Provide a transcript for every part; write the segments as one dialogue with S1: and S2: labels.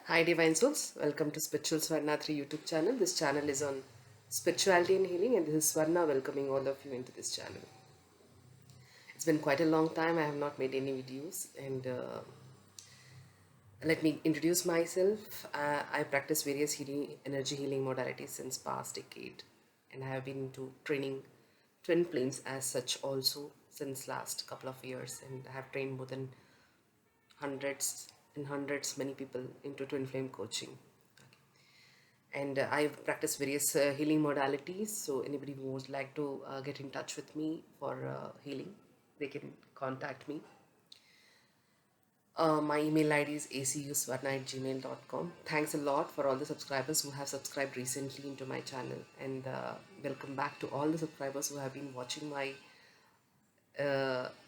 S1: Hi Divine Souls, welcome to Spiritual Swarna 3 YouTube channel. This channel is on spirituality and healing, and this is Swarna welcoming all of you into this channel. It's been quite a long time, I have not made any videos, and let me introduce myself. I practice various energy healing modalities since past decade, and I have been into training twin flames as such also since last couple of years, and I have trained more than hundreds many people into twin flame coaching. And I've practiced various healing modalities. So anybody who would like to get in touch with me for healing, they can contact me. My email ID is acuswarna@gmail.com. Thanks a lot for all the subscribers who have subscribed recently into my channel, and welcome back to all the subscribers who have been watching my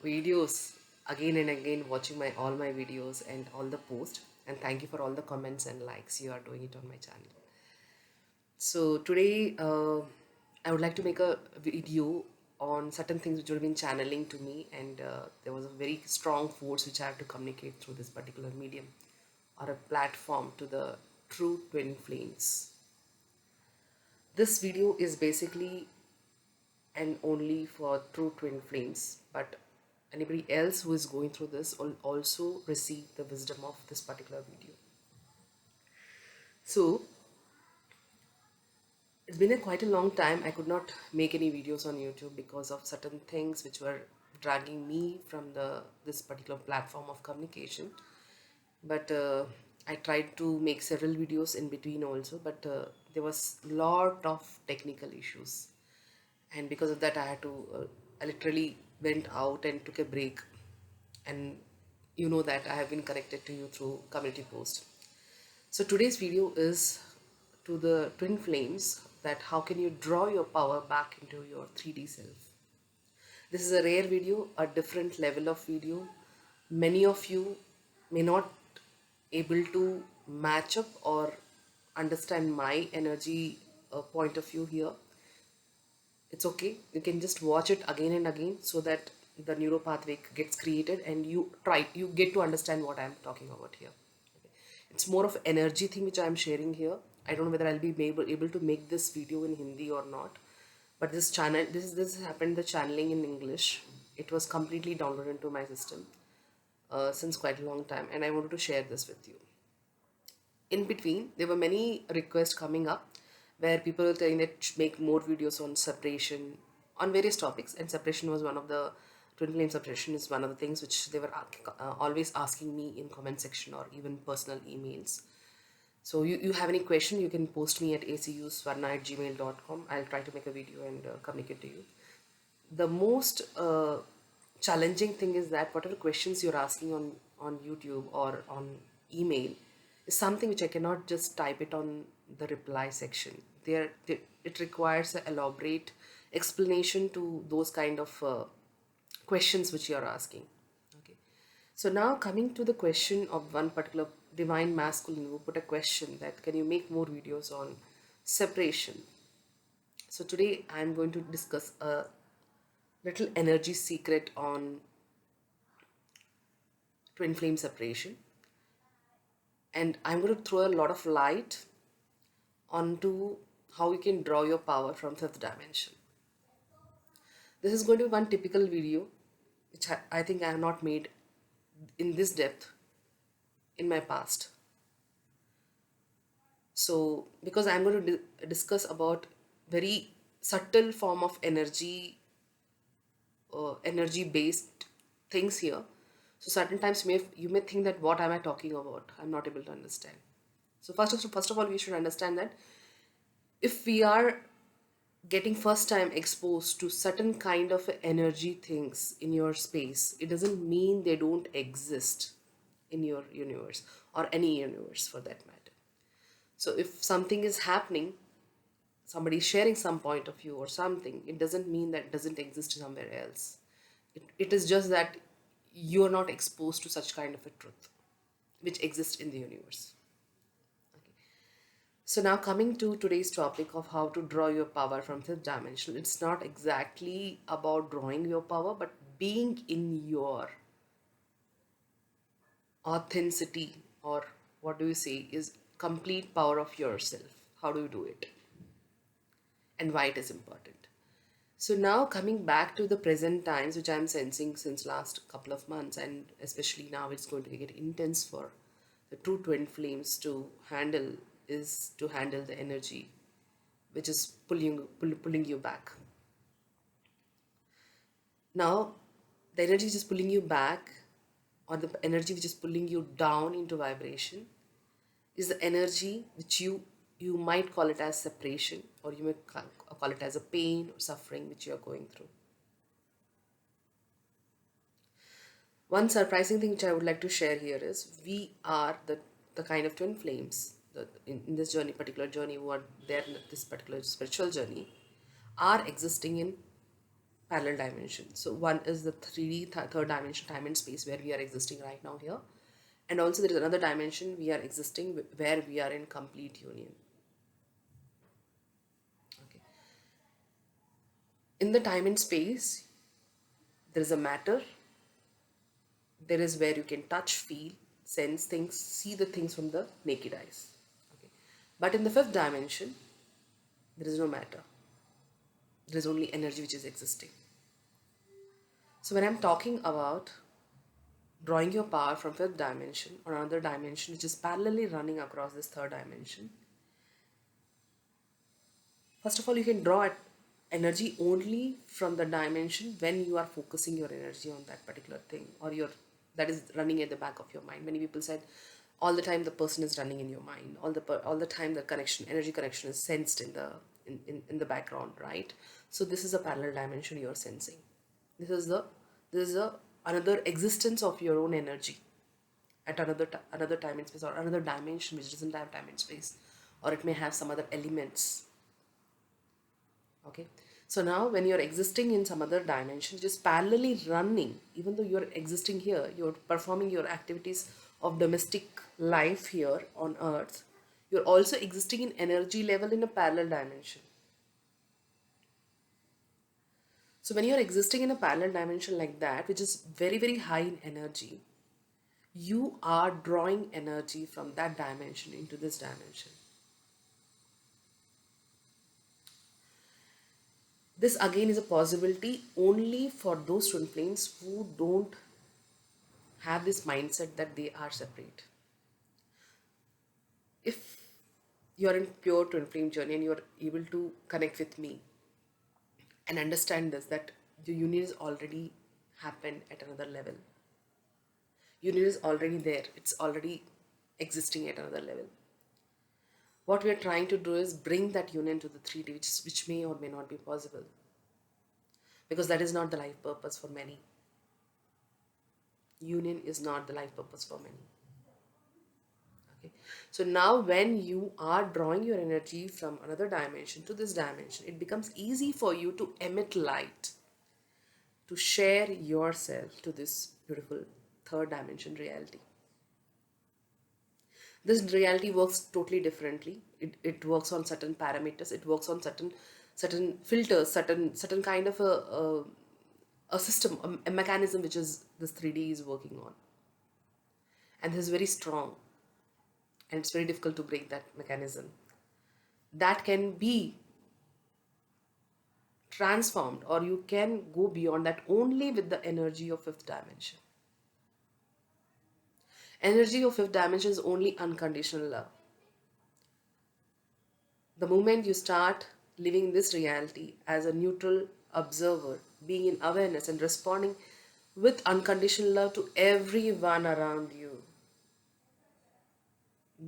S1: videos again and again, watching my all my videos and all the posts. And thank you for all the comments and likes you are doing it on my channel. So today I would like to make a video on certain things which have been channeling to me, and there was a very strong force which I have to communicate through this particular medium or a platform to the true twin flames. This video is basically and only for true twin flames, but anybody else who is going through this will also receive the wisdom of this particular video. So it's been quite a long time. I could not make any videos on YouTube because of certain things which were dragging me from this particular platform of communication. But I tried to make several videos in between also, but there was lot of technical issues, and because of that I had to I literally went out and took a break. And you know that I have been connected to you through community post. So today's video is to the twin flames, that how can you draw your power back into your 3D self. This is a rare video, a different level of video. Many of you may not able to match up or understand my energy point of view here. It's okay, you can just watch it again and again so that the neural pathway gets created and you get to understand what I'm talking about here. It's more of energy thing which I'm sharing here. I don't know whether I'll be able to make this video in Hindi or not, but this happened, the channeling in English. It was completely downloaded into my system since quite a long time, and I wanted to share this with you. In between, there were many requests coming up where people were saying that make more videos on separation, on various topics, and separation was one of the twin flame separation is one of the things which they were always asking me in comment section or even personal emails. So you have any question, you can post me at acuswarna@gmail.com. I'll try to make a video and communicate to you. The most challenging thing is that whatever questions you're asking on YouTube or on email is something which I cannot just type it on the reply section. It requires an elaborate explanation to those kind of questions which you are asking. Okay. So now coming to the question of one particular divine masculine who put a question that can you make more videos on separation. So today I'm going to discuss a little energy secret on twin flame separation, and I'm going to throw a lot of light onto how you can draw your power from fifth dimension. This is going to be one typical video which I think I have not made in this depth in my past. So because I'm going to discuss about very subtle form of energy based things here. So certain times you may think that what am I talking about, I'm not able to understand. So first of all we should understand that if we are getting first time exposed to certain kind of energy things in your space, it doesn't mean they don't exist in your universe or any universe for that matter. So if something is happening, somebody is sharing some point of view or something, it doesn't mean that it doesn't exist somewhere else. It is just that you are not exposed to such kind of a truth which exists in the universe. Okay. So now coming to today's topic of how to draw your power from fifth dimension, it's not exactly about drawing your power, but being in your authenticity, or what do you say, is complete power of yourself. How do you do it? And why it is important. So now coming back to the present times, which I'm sensing since last couple of months, and especially now it's going to get intense for the true twin flames to handle, is to handle the energy which is pulling you back. Now, the energy which is pulling you back, or the energy which is pulling you down into vibration, is the energy which you might call it as separation, or you may call it as a pain or suffering which you are going through. One surprising thing which I would like to share here is we are the kind of twin flames in this journey, particular journey, who are there in this particular spiritual journey, are existing in parallel dimension. So one is the 3D third dimension, time and space, where we are existing right now here, and also there is another dimension we are existing where we are in complete union. Okay. In the time and space, there is a matter. There is where you can touch, feel, sense things, see the things from the naked eyes. Okay. But in the fifth dimension, there is no matter. There is only energy which is existing. So when I'm talking about drawing your power from fifth dimension or another dimension which is parallelly running across this third dimension, first of all, you can draw energy only from the dimension when you are focusing your energy on that particular thing, or your that is running at the back of your mind. Many people said all the time the person is running in your mind. All the time the connection, energy connection, is sensed in the background, right? So this is a parallel dimension you are sensing. This is the another existence of your own energy at another time and space, or another dimension which doesn't have time and space, or it may have some other elements. Okay, so now when you're existing in some other dimension, just parallelly running, even though you're existing here, you're performing your activities of domestic life here on earth, you're also existing in energy level in a parallel dimension. So when you're existing in a parallel dimension like that, which is very, very high in energy, you are drawing energy from that dimension into this dimension. This again is a possibility only for those twin flames who don't have this mindset that they are separate. If you're in pure twin flame journey and you're able to connect with me and understand this, that the union is already happened at another level. Union is already there. It's already existing at another level. What we are trying to do is bring that union to the 3D, which may or may not be possible. Because that is not the life purpose for many. Union is not the life purpose for many. Okay. So now when you are drawing your energy from another dimension to this dimension, it becomes easy for you to emit light, to share yourself to this beautiful third dimension reality. This reality works totally differently. It works on certain parameters. It works on certain filters, certain kind of a system, a mechanism which is this 3D is working on. And this is very strong. And it's very difficult to break that mechanism. That can be transformed, or you can go beyond that only with the energy of fifth dimension. Energy of fifth dimension is only unconditional love. The moment you start living this reality as a neutral observer, being in awareness and responding with unconditional love to everyone around you,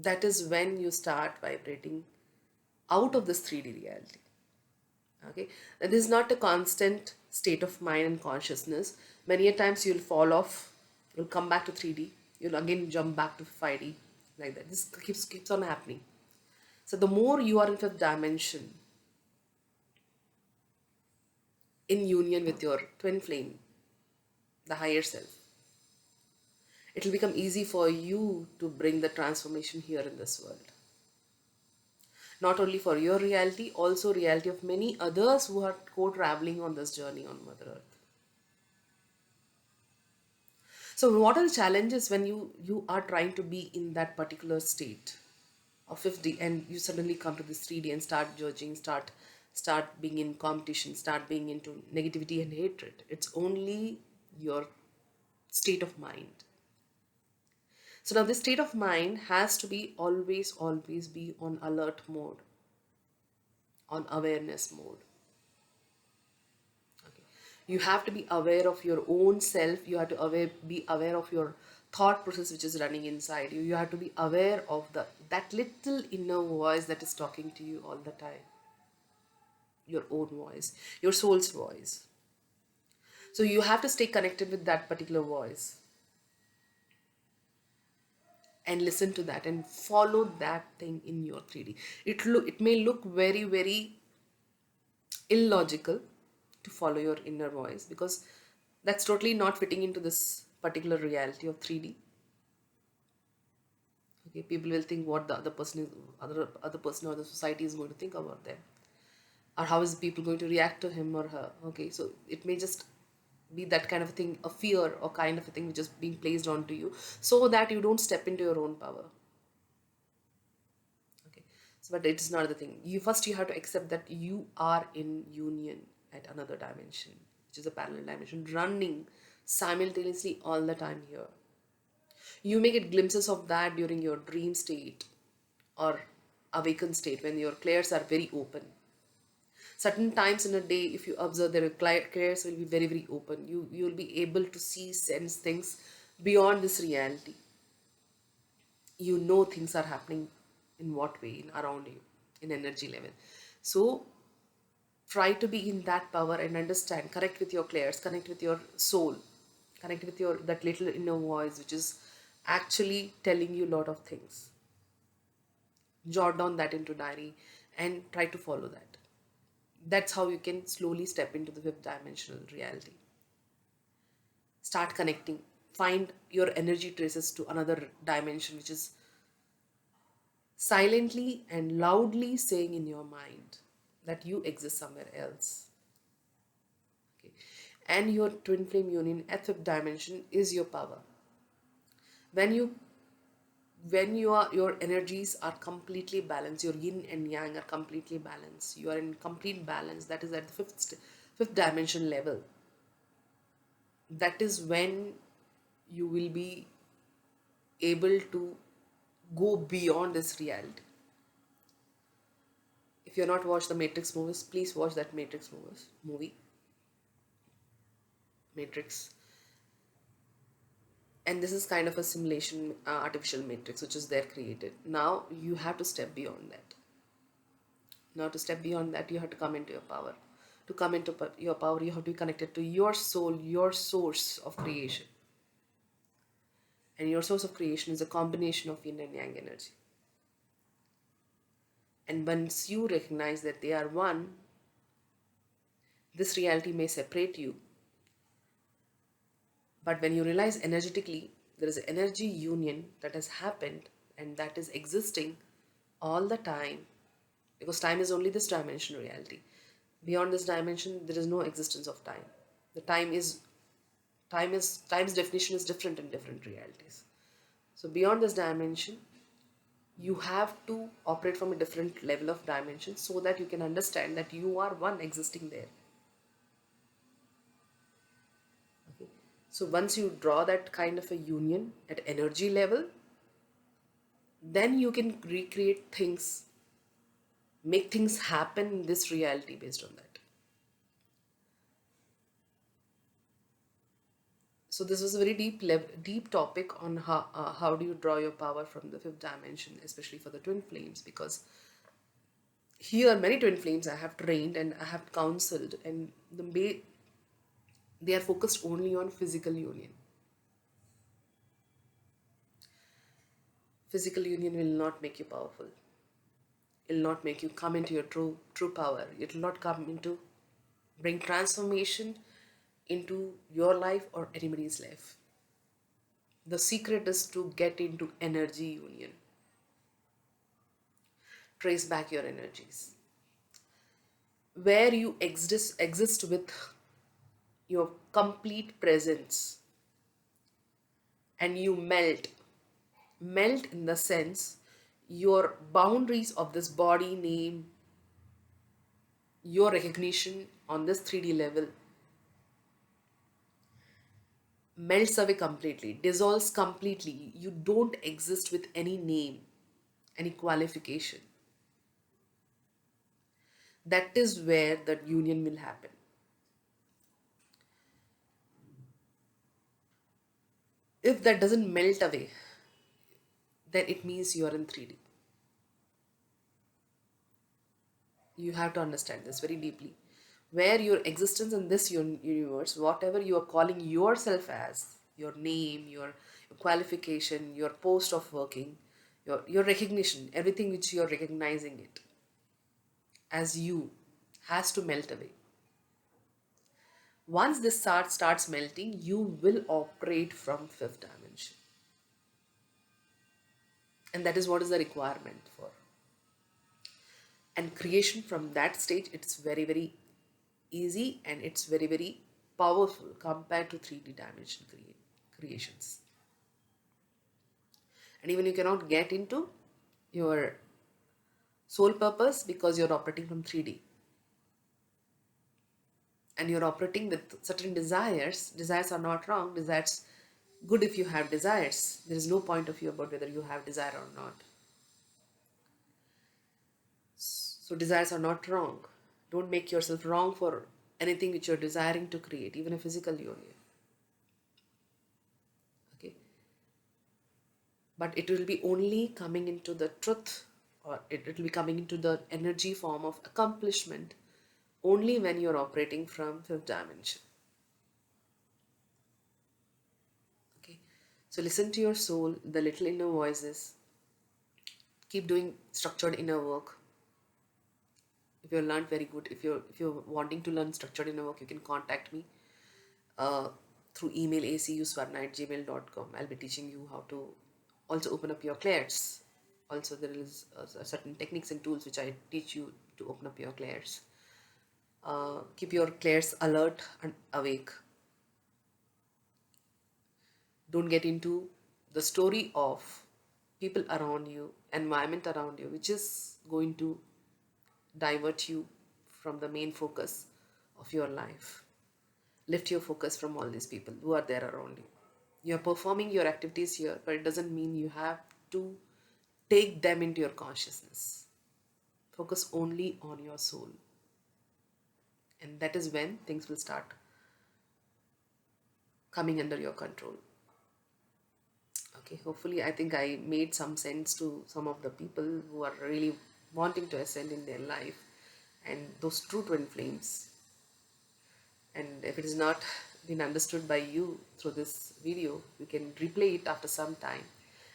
S1: that is when you start vibrating out of this 3D reality. Okay, and this is not a constant state of mind and consciousness. Many a times you'll fall off, you'll come back to 3D, you'll again jump back to 5D, like that. This keeps on happening. So the more you are in fifth dimension, in union with your twin flame, the higher self, it will become easy for you to bring the transformation here in this world. Not only for your reality, also reality of many others who are co-traveling on this journey on Mother Earth. So what are the challenges when you are trying to be in that particular state of 50, and you suddenly come to this 3D and start judging, start being in competition, start being into negativity and hatred? It's only your state of mind. So now this state of mind has to be always be on alert mode, on awareness mode. Okay. You have to be aware of your own self. You have to be aware of your thought process which is running inside you. You have to be aware of that little inner voice that is talking to you all the time. Your own voice, your soul's voice. So you have to stay connected with that particular voice and listen to that and follow that thing in your 3D. It may look very illogical to follow your inner voice, because that's totally not fitting into this particular reality of 3D. Okay, people will think what the other person or the society is going to think about them, or how is people going to react to him or her. Okay, so it may just be that kind of thing, a fear or kind of a thing which is being placed onto you, so that you don't step into your own power. Okay, so but it is not the thing. You have to accept that you are in union at another dimension, which is a parallel dimension, running simultaneously all the time here. You may get glimpses of that during your dream state or awakened state, when your clairs are very open. Certain times in a day, if you observe, their clairs will be very open. You'll be able to see, sense things beyond this reality. You know things are happening in what way in around you, in energy level. So try to be in that power and understand, connect with your clairs, connect with your soul, connect with your that little inner voice which is actually telling you a lot of things. Jot down that into diary and try to follow that. That's how you can slowly step into the fifth dimensional reality. Start connecting, find your energy traces to another dimension which is silently and loudly saying in your mind that you exist somewhere else. Okay. And your twin flame union at fifth dimension is your power. When your energies are completely balanced, your yin and yang are completely balanced, you are in complete balance, that is at the fifth dimension level. That is when you will be able to go beyond this reality. If you're not watched the Matrix movies, please watch that movie Matrix. And this is kind of a simulation, artificial matrix which is there created. Now you have to step beyond that. Now to step beyond that, you have to come into your power. To come into your power, you have to be connected to your soul, your source of creation. And your source of creation is a combination of yin and yang energy. And once you recognize that they are one, this reality may separate you. But when you realize energetically there is an energy union that has happened and that is existing all the time, because time is only this dimension reality. Beyond this dimension, there is no existence of time. The time's definition is different in different realities. So beyond this dimension, you have to operate from a different level of dimension so that you can understand that you are one existing there. Okay. So once you draw that kind of a union at energy level, then you can recreate things, make things happen in this reality based on that. So this was a very deep topic on how do you draw your power from the fifth dimension, especially for the twin flames, because here many twin flames I have trained and I have counseled, and they are focused only on physical union. Physical union will not make you powerful. It will not make you come into your true power. It will not come into bring transformation into your life or anybody's life. The secret is to get into energy union. Trace back your energies. Where you exist with your complete presence. and you melt in the sense your boundaries of this body, name, your recognition on this 3D level melts away completely, dissolves completely. You don't exist with any name, any qualification. That is where that union will happen. If that doesn't melt away, then it means you are in 3D. You have to understand this very deeply. Where your existence in this universe, whatever you are calling yourself as, your name, your qualification, your post of working, your recognition, everything which you are recognizing it as you, has to melt away. Once this starts melting, you will operate from fifth dimension. And that is what is the requirement for. And creation from that stage, it's very, very easy and it's very, very powerful compared to 3D dimension creations. And even you cannot get into your soul purpose because you're operating from 3D. And you're operating with certain desires. Desires are not wrong. Desires good if you have desires. There is no point of view about whether you have desire or not. So desires are not wrong. Don't make yourself wrong for anything which you're desiring to create, even a physical union. Okay. But it will be only coming into the truth, or it will be coming into the energy form of accomplishment only when you're operating from fifth dimension. Okay. So listen to your soul, the little inner voices. Keep doing structured inner work. If you've learned very good, if you're wanting to learn structured inner work, you can contact me uh, through email acuswarna@gmail.com. I'll be teaching you how to also open up your clairs. Also, there is certain techniques and tools which I teach you to open up your clairs. Keep your clairs alert and awake. Don't get into the story of people around you, environment around you, which is going to divert you from the main focus of your life. Lift your focus from all these people who are there around you. You're performing your activities here, but it doesn't mean you have to take them into your consciousness. Focus only on your soul. And that is when things will start coming under your control. Okay, hopefully I think I made some sense to some of the people who are really wanting to ascend in their life and those true twin flames. And if it is not been understood by you through this video, you can replay it after some time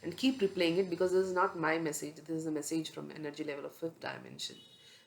S1: and keep replaying it, because this is not my message. This is a message from energy level of fifth dimension,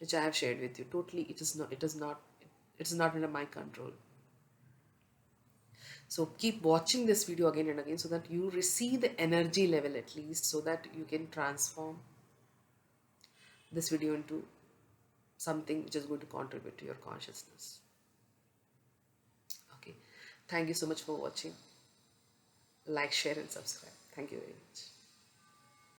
S1: which I have shared with you. Totally, it's not under my control. So keep watching this video again and again so that you receive the energy level at least, so that you can transform this video into something which is going to contribute to your consciousness. Okay. Thank you so much for watching. Like, share and subscribe. Thank you very much.